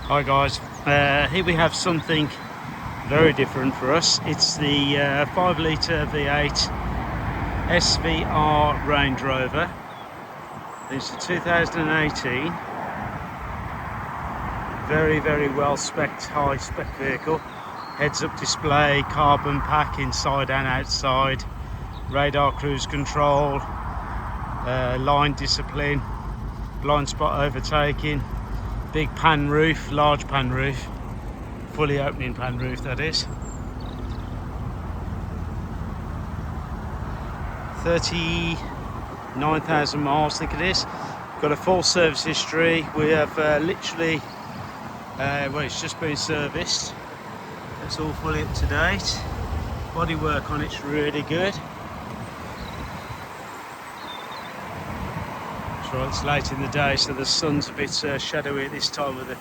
Hi guys, here we have something very different for us. It's the 5 litre V8 SVR Range Rover. It's a 2018, very well spec'd, high spec vehicle. Heads up display, carbon pack inside and outside, radar cruise control, line discipline, blind spot overtaking, big pan roof, large pan roof, fully opening pan roof that is. 39,000 miles I think it is. Got a full service history. We have literally, well, it's just been serviced. It's all fully up to date. Body work on it's really good. Right, it's late in the day, so the sun's a bit shadowy at this time of the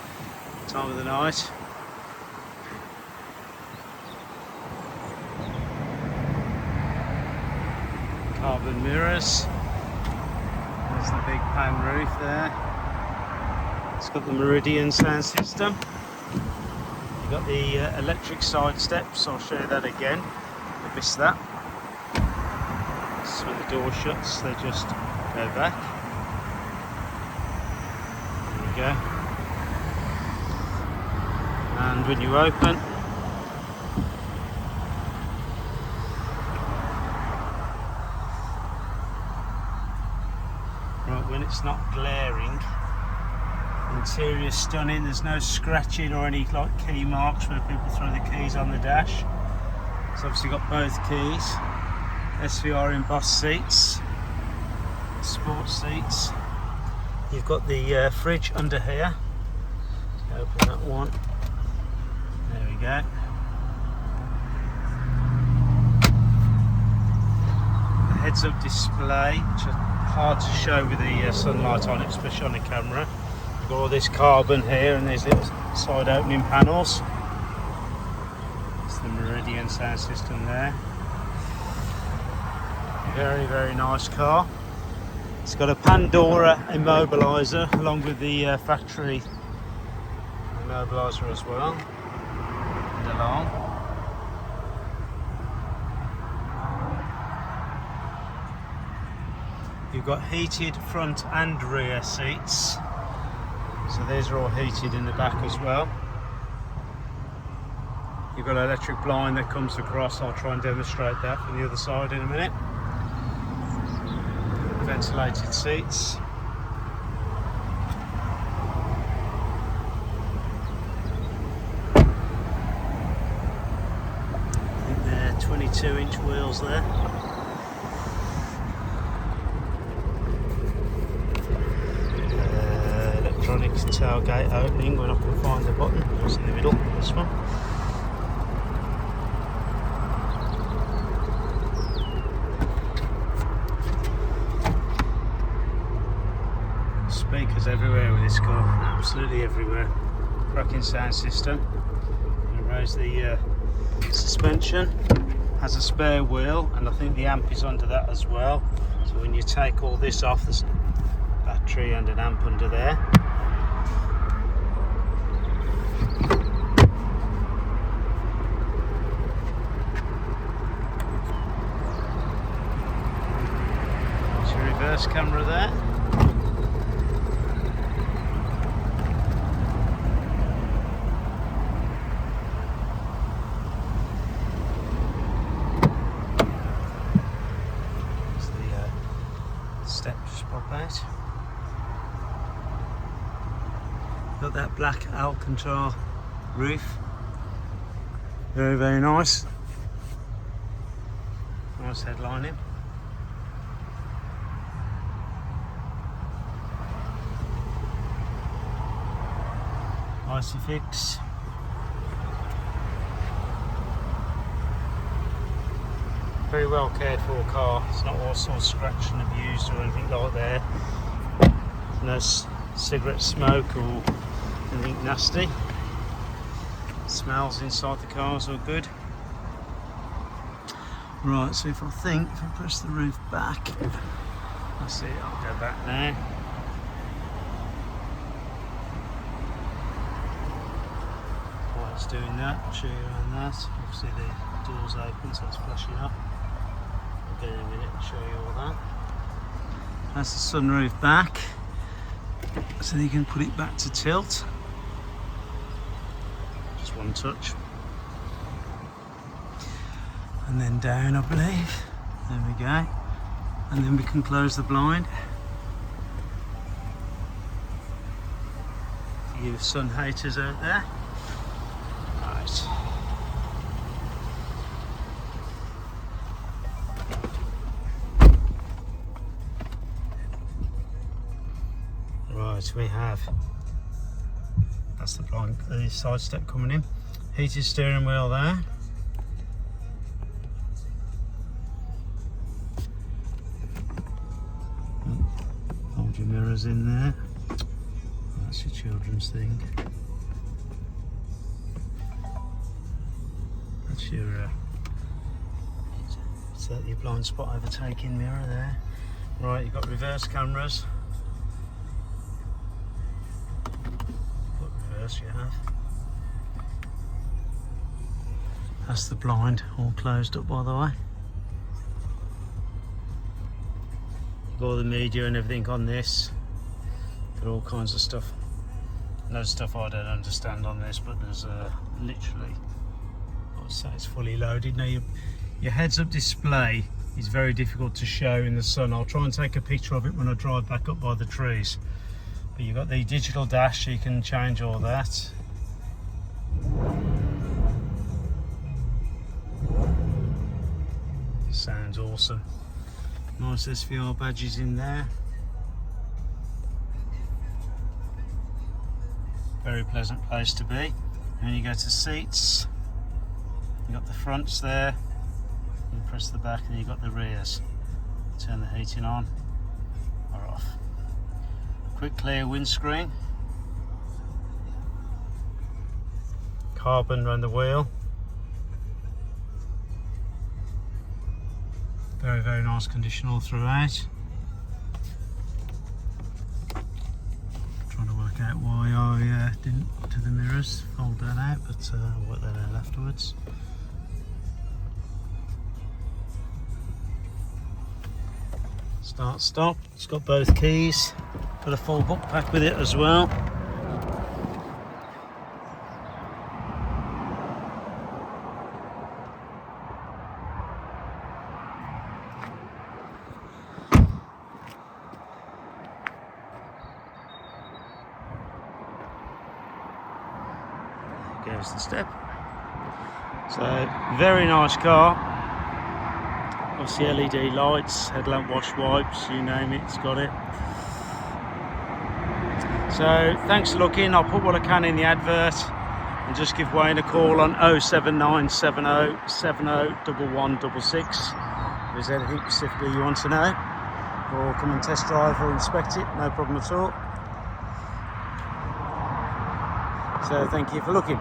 night. Carbon mirrors. There's the big pan roof there. It's got the Meridian sound system. You've got the electric side steps. I'll show you that again. I missed that. So when the door shuts, they just go back. Go. And when you open, right, when it's not glaring, the interior's stunning. There's no scratching or any like key marks where people throw the keys on the dash. It's obviously got both keys. SVR embossed seats, sports seats. You've got the fridge under here. Open that one. There we go. The heads-up display, which is hard to show with the sunlight on it, especially on the camera. You've got all this carbon here and these little side opening panels. It's the Meridian sound system there. Very nice car. It's got a Pandora immobiliser along with the factory immobiliser as well. And along. You've got heated front and rear seats. So these are all heated in the back as well. You've got an electric blind that comes across. I'll try and demonstrate that from the other side in a minute. Ventilated seats. I think they're 22-inch wheels there. Electronic tailgate opening when I can find the button. It's in the middle, this one. Speakers everywhere with this car, absolutely everywhere. Cracking sound system. You raise the suspension. Has a spare wheel, and I think the amp is under that as well. So when you take all this off, there's a battery and an amp under there. There's your reverse camera there. Steps pop out. Got that black Alcantara roof. Very nice. Nice headlining. Isofix. Very well cared for car. It's not all sort of scratched and abused or anything like that. No cigarette smoke or anything nasty. Smells inside the car is all good. Right, so if I press the roof back, that's it, I'll go back now. it's doing that. I'll show you around that. Obviously the door's open, so it's flashing up. I'll get in a minute and show you all that. That's the sunroof back, so you can put it back to tilt. Just one touch. And then down, I believe. There we go. And then we can close the blind. For you sun haters out there. Right. Right, we have. That's the blind, the side step coming in. Heated steering wheel there. Hold your mirrors in there. That's your children's thing. That's your set your blind spot overtaking mirror there. Right, you've got reverse cameras. What reverse you have? That's the blind, all closed up by the way. You've got all the media and everything on this. Got all kinds of stuff. No stuff I don't understand on this, but there's literally, I would say it's fully loaded. Now your heads-up display is very difficult to show in the sun. I'll try and take a picture of it when I drive back up by the trees. But you've got the digital dash, so you can change all that. Sounds awesome. Nice SVR badges in there. Very pleasant place to be. And you go to seats. You got the fronts there. You press the back, and you got the rears. Turn the heating on or off. Quick clear windscreen. Carbon around the wheel. Very, very nice condition all throughout. Trying to work out why I didn't do the mirrors, fold that out, but I'll work that out afterwards. Start, stop. It's got both keys. Got a full book pack with it as well. Goes the step. So very nice car. Obviously LED lights, headlamp wash wipes, you name it, it's got it. So thanks for looking. I'll put what I can in the advert and just give Wayne a call on 07970 701166 if there's anything specifically you want to know, or come and test drive or inspect it, no problem at all. So thank you for looking.